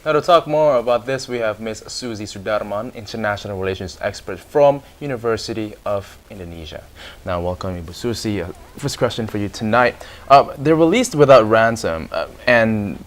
Now to talk more about this, we have Ms. Suzie Sudarman, International Relations Expert from University of Indonesia. Now welcome, Ibu Susie. First question for you tonight. They're released without ransom and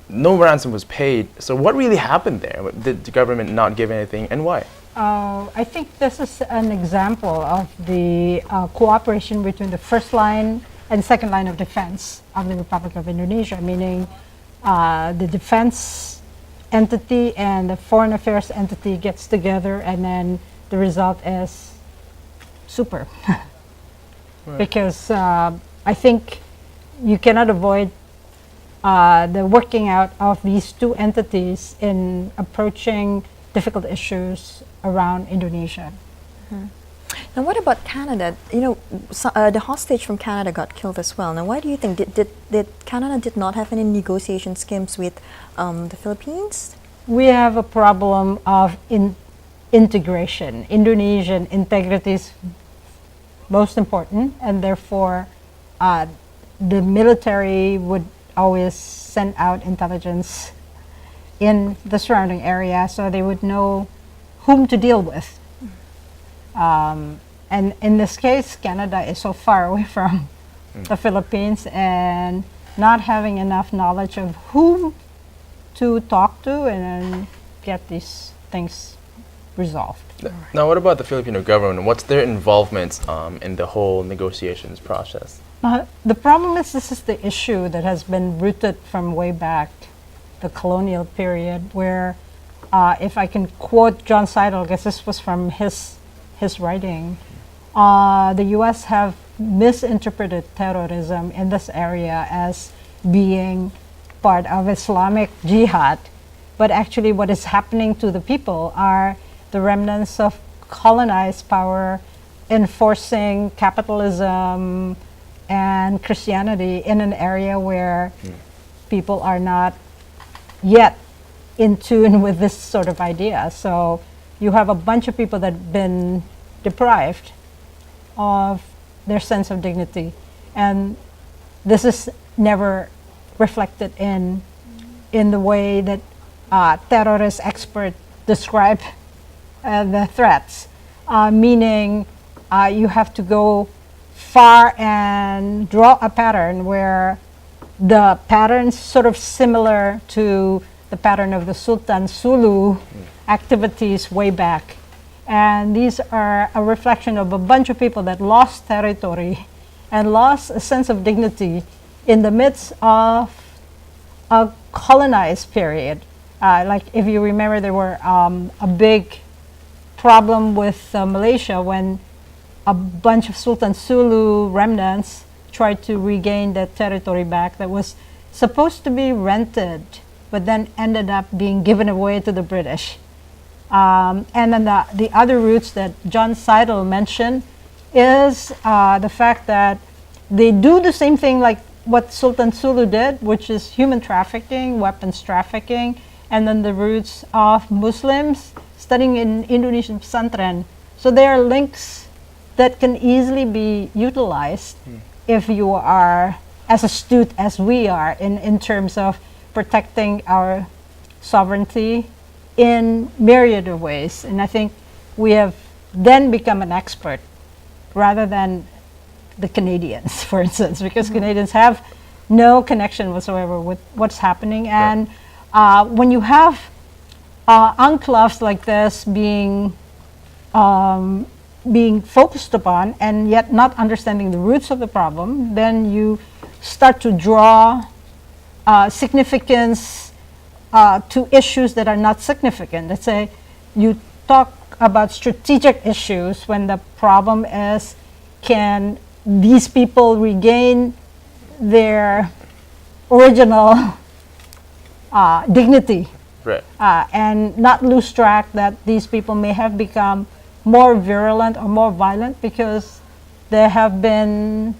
no ransom was paid. So what really happened there? Did the government not give anything and why? I think this is an example of the cooperation between the first line and second line of defense of the Republic of Indonesia, meaning the defense entity and the foreign affairs entity gets together, and then the result is super. Right. Because I think you cannot avoid the working out of these two entities in approaching difficult issues around Indonesia. Mm-hmm. Now, what about Canada? You know, the hostage from Canada got killed as well. Now, why do you think did Canada did not have any negotiation schemes with the Philippines? We have a problem of integration. Indonesian integrity is most important, and therefore, the military would always send out intelligence in the surrounding area, so they would know whom to deal with. And in this case, Canada is so far away from the Philippines and not having enough knowledge of whom to talk to and get these things resolved. Now, what about the Filipino government? What's their involvement in the whole negotiations process? The problem is this is the issue that has been rooted from way back, the colonial period, where if I can quote John Seidel, because this was from his writing, the U.S. have misinterpreted terrorism in this area as being part of Islamic jihad, but actually what is happening to the people are the remnants of colonized power enforcing capitalism and Christianity in an area where people are not yet in tune with this sort of idea. So you have a bunch of people that have been deprived of their sense of dignity, and this is never reflected in the way that terrorist experts describe the threats, meaning you have to go far and draw a pattern where the pattern's sort of similar to the pattern of the Sultan Sulu activities way back. And these are a reflection of a bunch of people that lost territory and lost a sense of dignity in the midst of a colonized period. Like if you remember, there were a big problem with Malaysia when a bunch of Sultan Sulu remnants tried to regain that territory back that was supposed to be rented, but then ended up being given away to the British. And then the other roots that John Seidel mentioned is the fact that they do the same thing like what Sultan Sulu did, which is human trafficking, weapons trafficking, and then the roots of Muslims studying in Indonesian pesantren. So there are links that can easily be utilized if you are as astute as we are in terms of protecting our sovereignty in myriad of ways. And I think we have then become an expert rather than the Canadians, for instance, because Canadians have no connection whatsoever with what's happening. And when you have enclaves like this being focused upon and yet not understanding the roots of the problem, then you start to draw significance to issues that are not significant. Let's say you talk about strategic issues when the problem is, can these people regain their original dignity? Right. And not lose track that these people may have become more virulent or more violent because they have been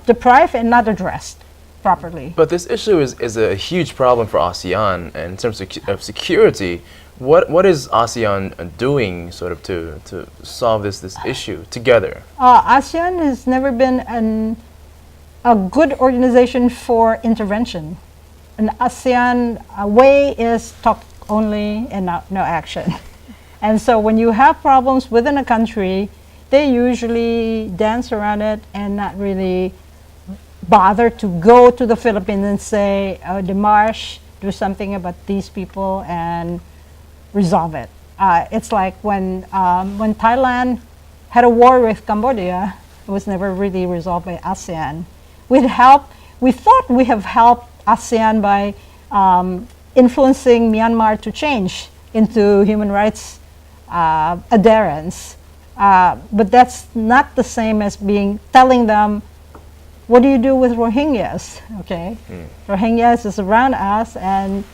deprived and not addressed properly. But this issue is a huge problem for Asean in terms of security. What is ASEAN doing sort of to solve this issue together? ASEAN has never been a good organization for intervention. an ASEAN way is talk only and no action. And so when you have problems within a country, they usually dance around it and not really bother to go to the Philippines and say, oh, Dimash, do something about these people and resolve it. It's like when Thailand had a war with Cambodia, it was never really resolved by ASEAN. We thought we have helped ASEAN by influencing Myanmar to change into human rights adherence. But that's not the same as telling them, what do you do with Rohingyas? Okay, Rohingyas is around us, and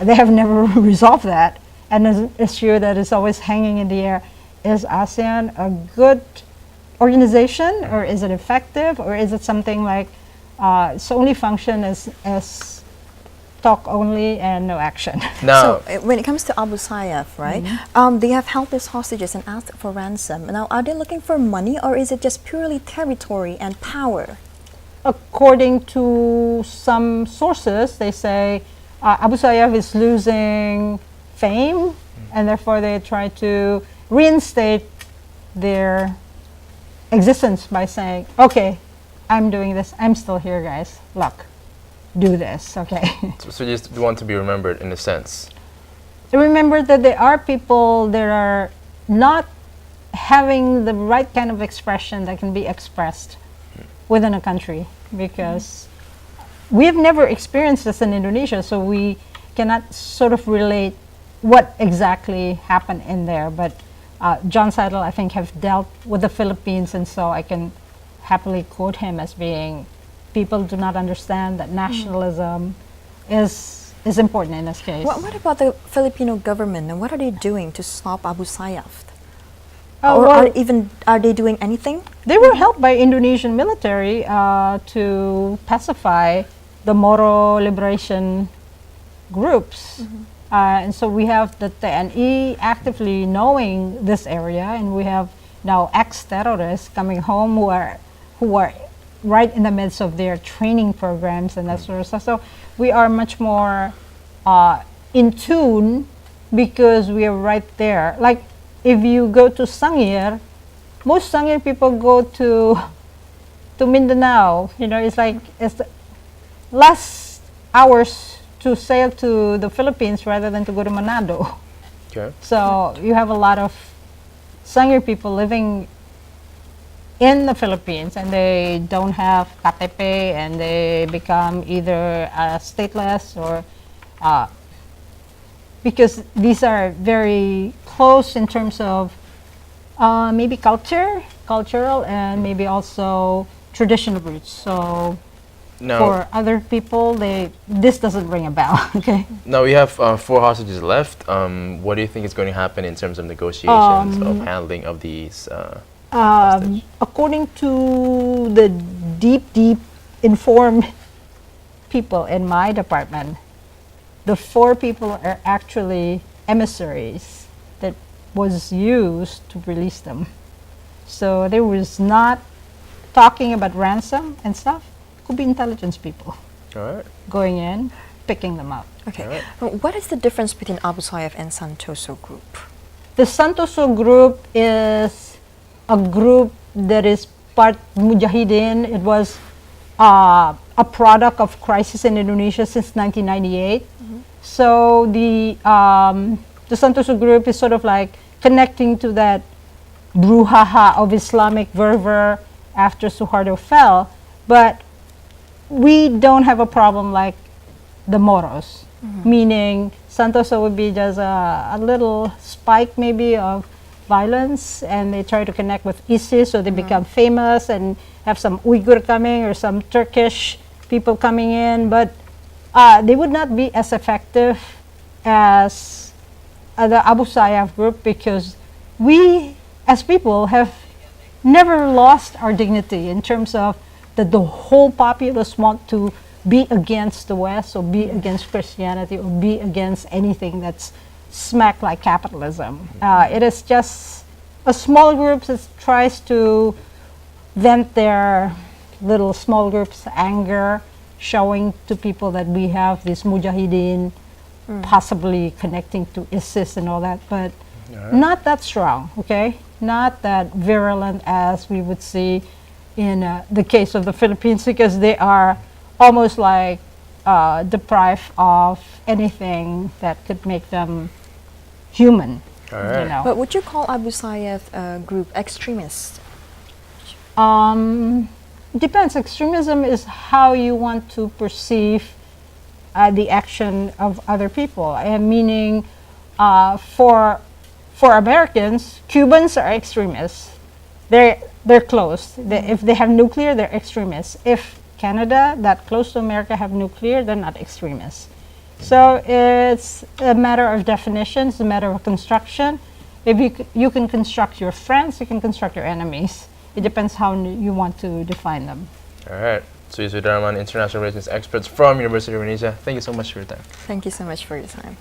they have never resolved that. And an issue that is always hanging in the air: is ASEAN a good organization, or is it effective, or is it something like its only function as talk only and no action? Now, So when it comes to Abu Sayyaf, right? They have held these hostages and asked for ransom. Now, are they looking for money, or is it just purely territory and power? According to some sources, they say Abu Sayyaf is losing fame, and therefore they try to reinstate their existence by saying, okay, I'm doing this, I'm still here, guys, look, do this, okay. so you just want to be remembered in a sense. Remember that there are people that are not having the right kind of expression that can be expressed within a country, because we have never experienced this in Indonesia, so we cannot sort of relate what exactly happened in there. But John Seidel, I think, have dealt with the Philippines, and so I can happily quote him as being, people do not understand that nationalism is important in this case. What about the Filipino government, and what are they doing to stop Abu Sayyaf? Oh, Or well, are they doing anything? they were helped by Indonesian military to pacify the Moro liberation groups. And so we have the TNI actively knowing this area, and we have now ex-terrorists coming home who are right in the midst of their training programs and that sort of stuff. So we are much more in tune, because we are right there. Like, if you go to Sangir, most Sangir people go to Mindanao. You know, it's like it's less hours to sail to the Philippines rather than to go to Manado. Okay. So you have a lot of Sangir people living in the Philippines, and they don't have KTP, and they become either stateless or because these are very close in terms of maybe cultural, and maybe also traditional roots. So Now, for other people, this doesn't ring a bell. Okay. now we have 4 hostages left. What do you think is going to happen in terms of negotiations of handling of these? According to the deep informed people in my department, the 4 people are actually emissaries that was used to release them. So there was not talking about ransom and stuff. Could be intelligence people All right. going in, picking them up. Okay. Alright. What is the difference between Abu Sayyaf and Santoso Group? The Santoso group is a group that is part Mujahideen. It was a product of crisis in Indonesia since 1998. So the Santoso group is sort of like connecting to that brouhaha of Islamic fervor after Suharto fell, but we don't have a problem like the Moros, meaning Santoso would be just a little spike maybe of violence, and they try to connect with ISIS, so they become famous and have some Uyghur coming or some Turkish people coming in, but they would not be as effective as the Abu Sayyaf group, because we as people have never lost our dignity in terms of that the whole populace want to be against the West, or be against Christianity, or be against anything that's smack like capitalism. It is just a small group that tries to vent their little small groups' anger showing to people that we have this mujahideen possibly connecting to ISIS and all that, but not that strong, okay? Not that virulent as we would see in the case of the Philippines, because they are almost like deprived of anything that could make them human. All right. You know? But would you call Abu Sayyaf group extremist? Depends. Extremism is how you want to perceive the action of other people, and meaning for Americans, Cubans are extremists. They're close. If they have nuclear, they're extremists. If Canada, that close to America, have nuclear, they're not extremists. So it's a matter of definition. It's a matter of construction. If you can construct your friends, you can construct your enemies. It depends how you want to define them. All right. Suzie Sudarman, international relations experts from University of Indonesia. Thank you so much for your time. Thank you so much for your time.